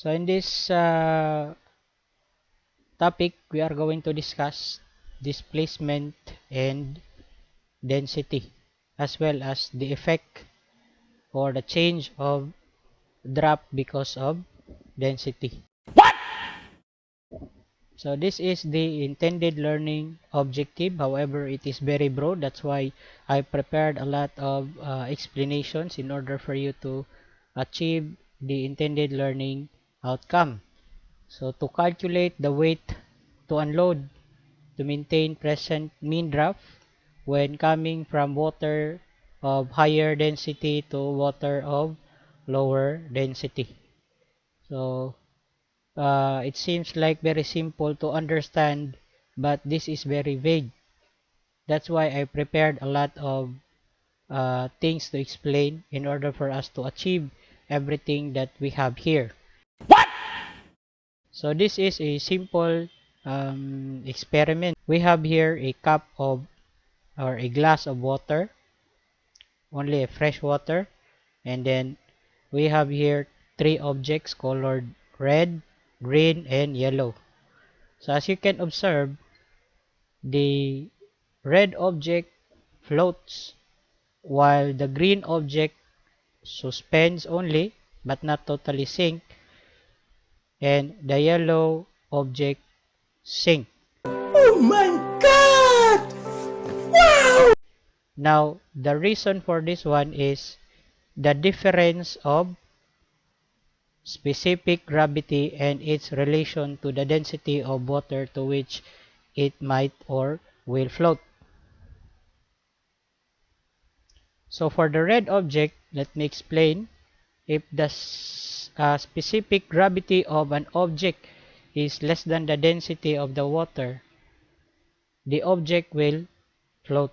So in this topic, we are going to discuss displacement and density, as well as the effect or the change of drop because of density. So this is the intended learning objective. However, it is very broad. That's why I prepared a lot of explanations in order for you to achieve the intended learning outcome. So to calculate the weight to unload to maintain present mean draft when coming from water of higher density to water of lower density. So it seems like very simple to understand, but this is very vague. That's why I prepared a lot of things to explain in order for us to achieve everything that we have here. So this is a simple experiment. We have here a cup of or a glass of water, only a fresh water, and then we have here three objects colored red, green, and yellow. So as you can observe, the red object floats while the green object suspends only but not totally sink, and the yellow object sink. Oh my god! Wow! Now the reason for this one is the difference of specific gravity and its relation to the density of water to which it might or will float. So for the red object, let me explain. If the specific gravity of an object is less than the density of the water, the object will float.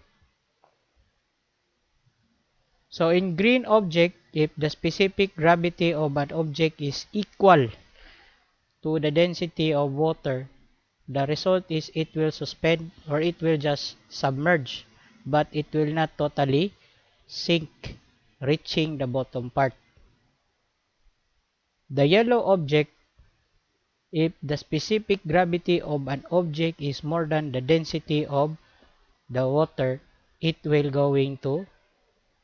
So in green object, if the specific gravity of an object is equal to the density of water, the result is it will suspend or it will just submerge, but it will not totally sink, reaching the bottom part. The yellow object, if the specific gravity of an object is more than the density of the water, it will going to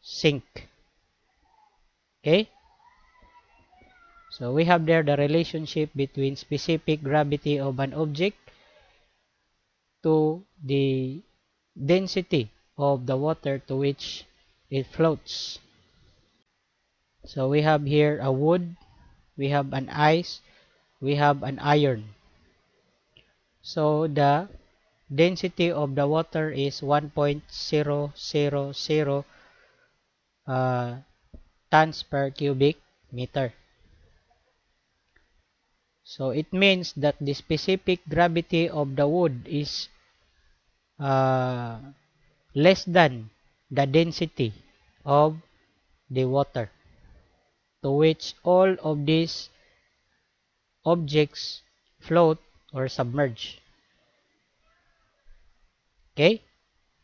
sink. Okay? So we have there the relationship between specific gravity of an object to the density of the water to which it floats. So we have here a wood, we have an ice, we have an iron. So the density of the water is 1.000 tons per cubic meter. So it means that the specific gravity of the wood is uh, less than the density of the water to which all of these objects float or submerge. Okay?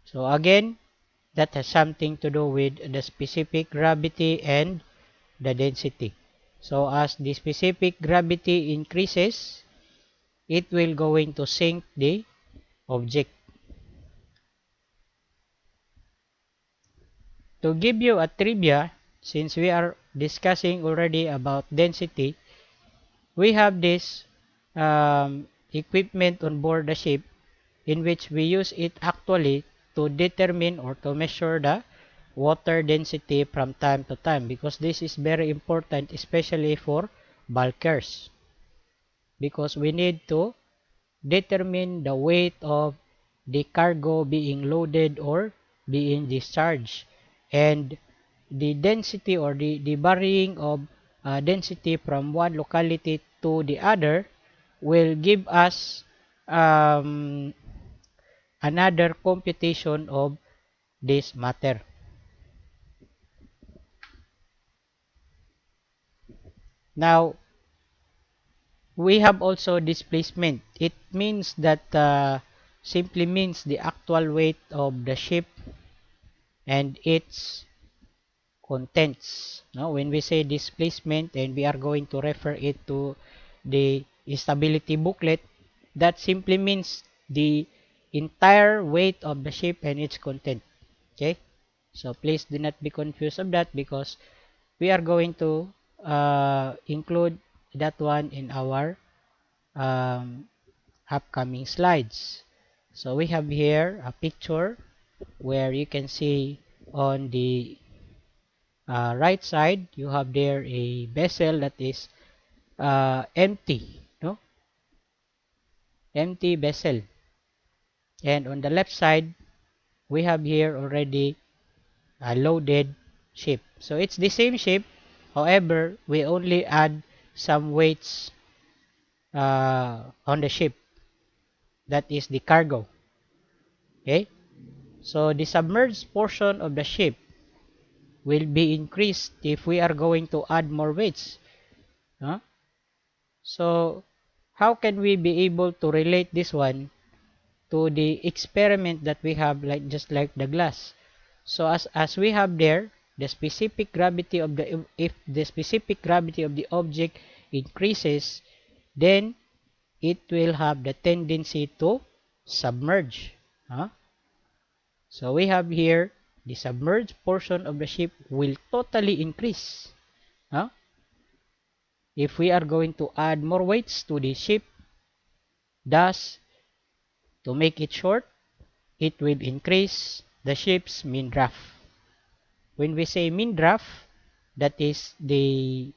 So again, that has something to do with the specific gravity and the density. So as the specific gravity increases, it will going to sink the object. To give you a trivia, since we are discussing already about density, we have this equipment on board the ship in which we use it actually to determine or to measure the water density from time to time, because this is very important especially for bulkers, because we need to determine the weight of the cargo being loaded or being discharged, and the density or the varying of density from one locality to the other will give us another computation of this matter. Now, we have also displacement. It means that simply means the actual weight of the ship and its contents. No? When we say displacement and we are going to refer it to the stability booklet, that simply means the entire weight of the ship and its content. Okay, so please do not be confused of that, because we are going to include that one in our um, upcoming slides. So we have here a picture where you can see on the right side, you have there a vessel that is empty, no? Empty vessel. And on the left side, we have here already a loaded ship. So it's the same ship. However, we only add some weights on the ship. That is the cargo. Okay? So the submerged portion of the ship will be increased if we are going to add more weights. Huh? So how can we be able to relate this one to the experiment that we have, like just like the glass? So as we have there, the specific gravity of the, if the specific gravity of the object increases, then it will have the tendency to submerge. Huh? So we have here the submerged portion of the ship will totally increase. Huh? If we are going to add more weights to the ship, thus to make it short, it will increase the ship's mean draft. When we say mean draft, that is the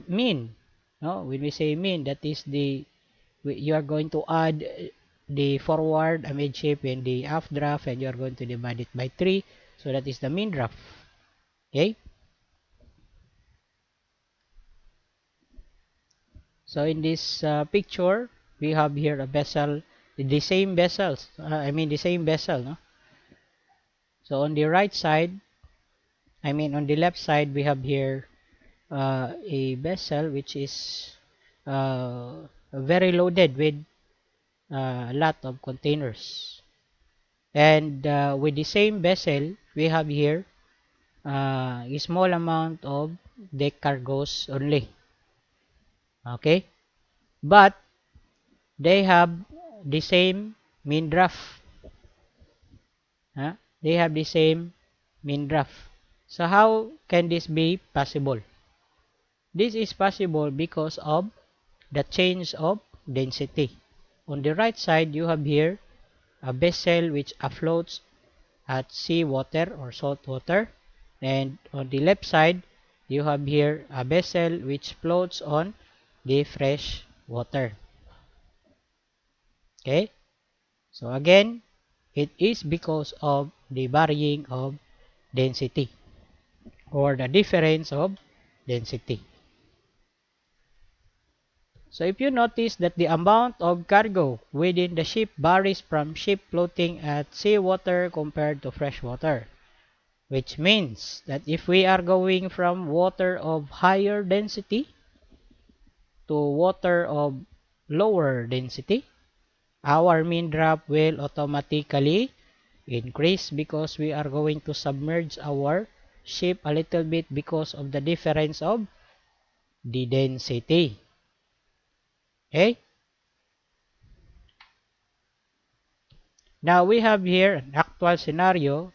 mean. No? When we say mean, that is the, you are going to add the forward, amidship, and the aft draft, and you are going to divide it by 3. So that is the mean draft. Okay? So in this picture, we have here a vessel, the same vessels, the same vessel. No? So on the right side, on the left side, we have here a vessel which is very loaded with a lot of containers. And with the same vessel, we have here a small amount of deck cargoes only. Okay? But they have the same mean draft. They have the same mean draft. So how can this be possible? This is possible because of the change of density. On the right side, you have here a vessel which afloats at sea water or salt water, and on the left side, you have here a vessel which floats on the fresh water. Okay, so again, it is because of the varying of density or the difference of density. So if you notice that the amount of cargo within the ship varies from ship floating at seawater compared to fresh water, which means that if we are going from water of higher density to water of lower density, our mean draft will automatically increase because we are going to submerge our ship a little bit because of the difference of the density. Okay? Now we have here an actual scenario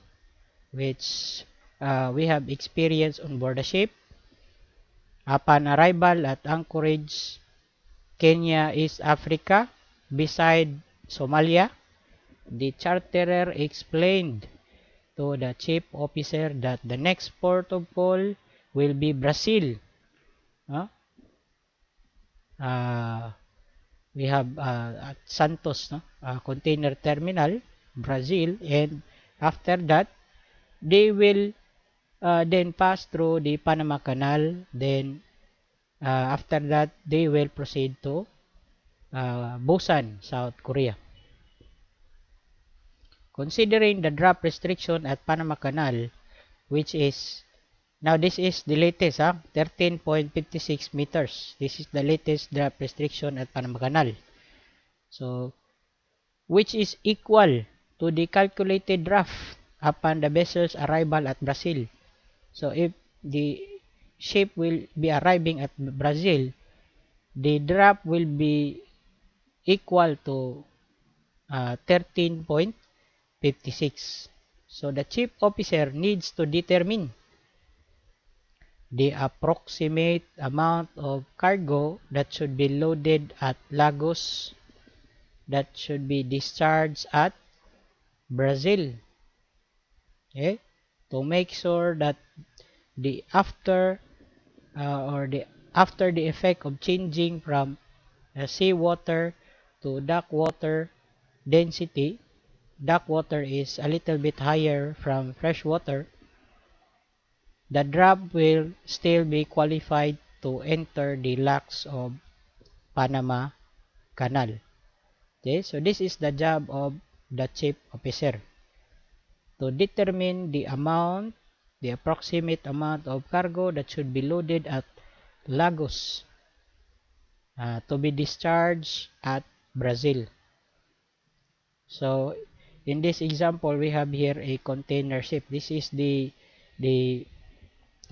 which we have experienced on board the ship. Upon arrival at Anchorage, Kenya, East Africa, beside Somalia, the charterer explained to the chief officer that the next port of call will be Brazil. We have at Santos, container terminal, Brazil, and after that, they will then pass through the Panama Canal. Then after that, they will proceed to Busan, South Korea. Considering the drop restriction at Panama Canal, which is, now this is the latest, 13.56 meters. This is the latest drop restriction at Panama Canal. So, which is equal to the calculated draft upon the vessel's arrival at Brazil. So if the ship will be arriving at Brazil, the draft will be equal to 13.56. So the chief officer needs to determine the approximate amount of cargo that should be loaded at Lagos, that should be discharged at Brazil. Okay? To make sure that the after the effect of changing from seawater to dark water density, dark water is a little bit higher from fresh water, the draft will still be qualified to enter the locks of Panama Canal. Okay, so this is the job of the chief officer, to determine the approximate amount of cargo that should be loaded at Lagos to be discharged at Brazil. So in this example, we have here a container ship. This is the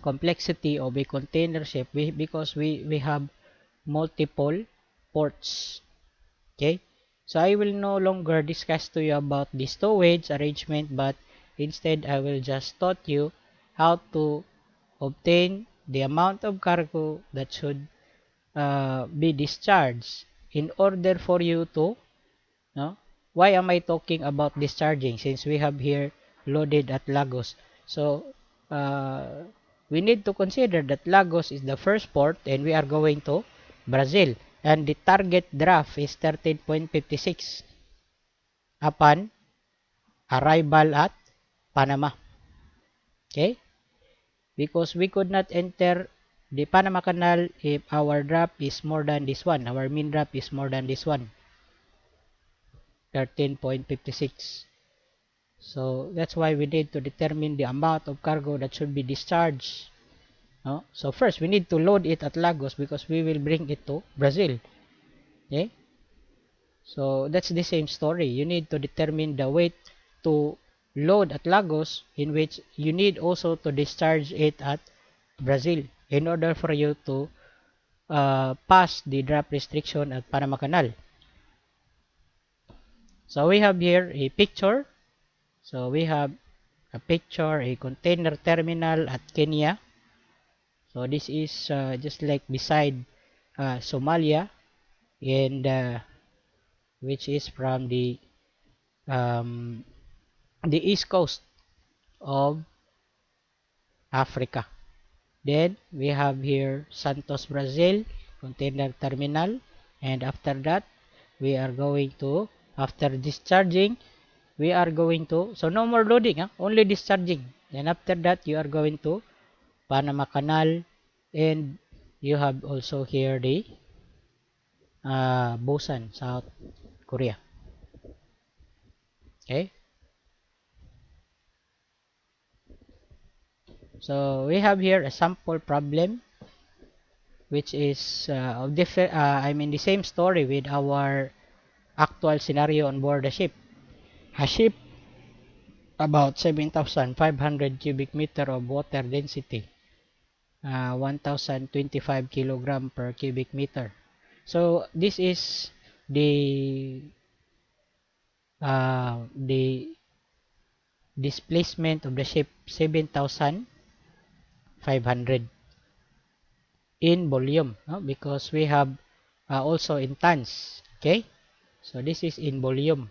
complexity of a container ship because we have multiple ports. Okay, so I will no longer discuss to you about the stowage arrangement, but instead I will just taught you how to obtain the amount of cargo that should be discharged in order for you to, no? Why am I talking about discharging since we have here loaded at Lagos? So uh, we need to consider that Lagos is the first port and we are going to Brazil, and the target draft is 13.56 upon arrival at Panama. Okay, because we could not enter the Panama Canal if our draft is more than this one, our mean draft is more than this one, 13.56. So that's why we need to determine the amount of cargo that should be discharged. No? So first we need to load it at Lagos because we will bring it to Brazil. Okay? So that's the same story. You need to determine the weight to load at Lagos, in which you need also to discharge it at Brazil in order for you to pass the draft restriction at Panama Canal. So we have here a picture. So we have a picture, a container terminal at Kenya. So this is just like beside Somalia, and which is from the east coast of Africa. Then we have here Santos, Brazil, container terminal, and after that we are going to, after discharging, we are going to, so no more loading, only discharging. Then after that you are going to Panama Canal, and you have also here the Busan, South Korea. Okay, so we have here a sample problem which is of different, I mean the same story with our actual scenario on board the ship. A ship about 7,500 cubic meter of water density, 1,025 kilogram per cubic meter. So this is the displacement of the ship, 7,500 in volume, no? Because we have also in tons. Okay, so this is in volume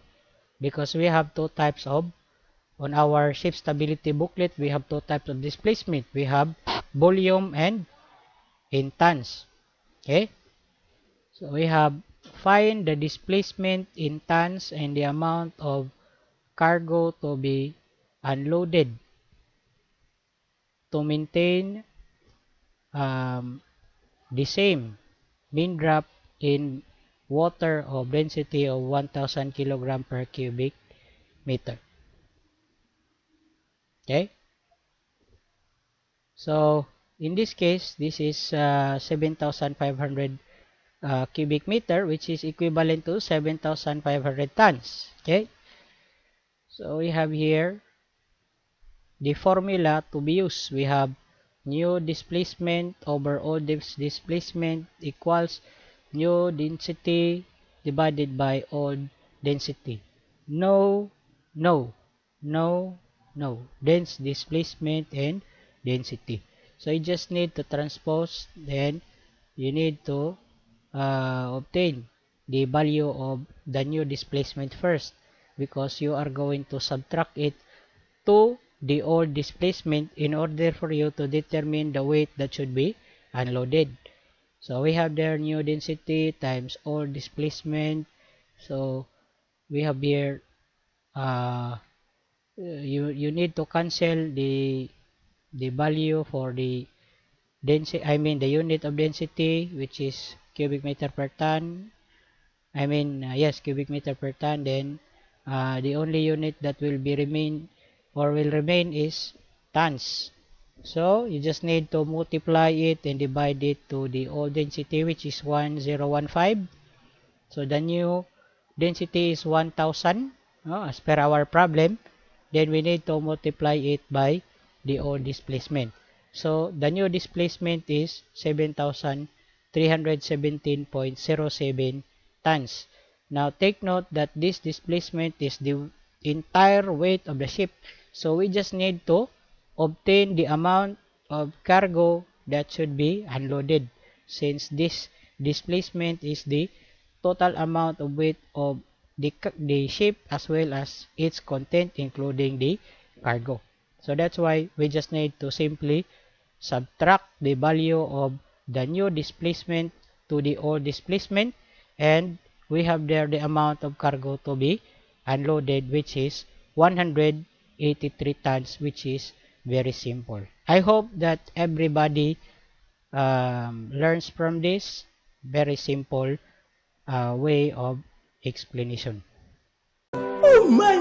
because we have two types of, on our ship stability booklet we have two types of displacement. We have volume and in tons. Okay, so we have find the displacement in tons and the amount of cargo to be unloaded to maintain the same mean drop in water of density of 1,000 kilogram per cubic meter. Okay, so in this case this is 7,500 cubic meter, which is equivalent to 7,500 tons. Okay, so we have here the formula to be used. We have new displacement over old displacement equals new density divided by old density. No, no, no, no. Dense displacement and density. So you just need to transpose, then you need to obtain the value of the new displacement first, because you are going to subtract it to the old displacement in order for you to determine the weight that should be unloaded. So we have there new density times old displacement. So we have here you need to cancel the value for the density, I mean the unit of density, which is cubic meter per ton. I mean yes, cubic meter per ton. Then the only unit that will be remain or will remain is tons. So you just need to multiply it and divide it to the old density, which is 1015. So the new density is 1000, as per our problem. Then we need to multiply it by the old displacement. So the new displacement is 7,317.07 tons. Now take note that this displacement is the entire weight of the ship. So we just need to obtain the amount of cargo that should be unloaded, since this displacement is the total amount of weight of the ship as well as its content including the cargo. So that's why we just need to simply subtract the value of the new displacement to the old displacement, and we have there the amount of cargo to be unloaded, which is 183 tons, which is very simple. I hope that everybody learns from this very simple way of explanation. Oh my